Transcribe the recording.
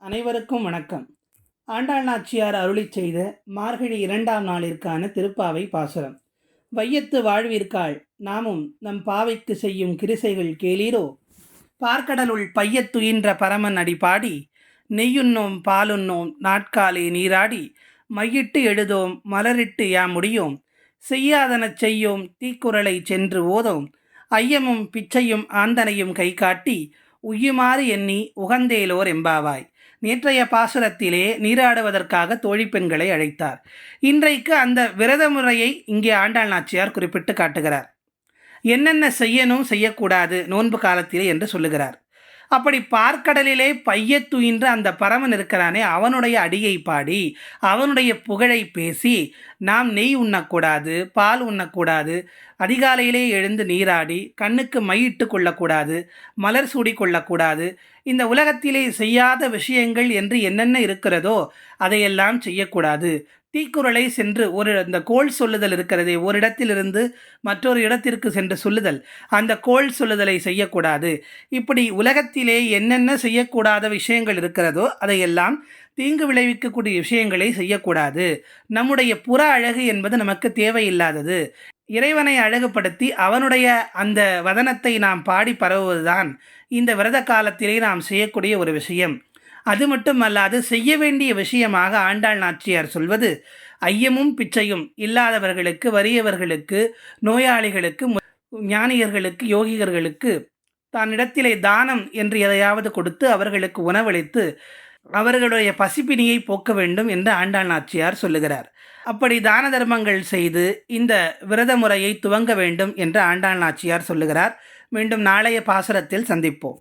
அனைவருக்கும் வணக்கம். ஆண்டாள் நாச்சியார் அருளிச் செய்த மார்கழி 2ஆம் நாளிற்கான திருப்பாவை பாசுரம். வையத்து வாழ்விற்காள் நாமும் நம் பாவைக்கு செய்யும் கிரிசைகள் கேளீரோ. பார்க்கடலுள் பையத்துயின்ற பரமன் அடிபாடி நெய்யுண்ணோம் பாலுண்ணோம் நாட்காலே நீராடி மையிட்டு எழுதோம் மலரிட்டு யாம் முடியோம் செய்யாதனச் செய்யோம் தீக்குறளை சென்று ஓதோம் ஐயமும் பிச்சையும் ஆந்தனையும் கை காட்டி உய்யுமாறு எண்ணி உகந்தேலோர் எம்பாவாய். நேற்றைய பாசுரத்திலே நீராடுவதற்காக தோழி பெண்களை அழைத்தார். இன்றைக்கு அந்த விரத முறையை இங்கே ஆண்டாள் நாச்சியார் குறிப்பிட்டு காட்டுகிறார். என்னென்ன செய்யணும் செய்யக்கூடாது நோன்பு காலத்திலே என்று சொல்லுகிறார். அப்படி பார்க்கடலிலே பையத்துயின்ற அந்த பரமன் இருக்கிறானே அவனுடைய அடியை பாடி அவனுடைய புகழை பேசி நாம் நெய் உண்ணக்கூடாது, பால் உண்ணக்கூடாது, அதிகாலையிலே எழுந்து நீராடி கண்ணுக்கு மையிட்டு கொள்ளக்கூடாது, மலர் சூடி கொள்ளக்கூடாது, இந்த உலகத்திலே செய்யாத விஷயங்கள் என்று என்னென்ன இருக்கிறதோ அதையெல்லாம் செய்யக்கூடாது. தீக்குறளை சென்று இந்த கோள் சொல்லுதல் இருக்கிறதே, ஒரு இடத்திலிருந்து மற்றொரு இடத்திற்கு சென்று சொல்லுதல், அந்த கோள் சொல்லுதலை செய்யக்கூடாது. இப்படி உலகத்திலே என்னென்ன செய்யக்கூடாத விஷயங்கள் இருக்கிறதோ அதையெல்லாம் தீங்கு விளைவிக்கக்கூடிய விஷயங்களை செய்யக்கூடாது. நம்முடைய புற அழகு என்பது நமக்கு தேவையில்லாதது. இறைவனை அழகுபடுத்தி அவனுடைய அந்த வதனத்தை நாம் பாடி பரவுவதுதான் இந்த விரத காலத்திலே நாம் செய்யக்கூடிய ஒரு விஷயம். அது மட்டுமல்லாது செய்ய வேண்டிய விஷயமாக ஆண்டாள் நாச்சியார் சொல்வது, ஐயமும் பிச்சையும் இல்லாதவர்களுக்கு, வறியவர்களுக்கு, நோயாளிகளுக்கு, ஞானியர்களுக்கு, யோகிகர்களுக்கு தன்னிடத்திலே தானம் என்று எதையாவது கொடுத்து அவர்களுக்கு உணவளித்து அவர்களுடைய பசிப்பினியை போக்க வேண்டும் என்று ஆண்டாள் நாச்சியார் சொல்லுகிறார். அப்படி தான தர்மங்கள் செய்து இந்த விரத முறையை துவங்க வேண்டும் என்று ஆண்டாள் நாச்சியார் சொல்லுகிறார். மீண்டும் நாளைய பாசுரத்தில் சந்திப்போம்.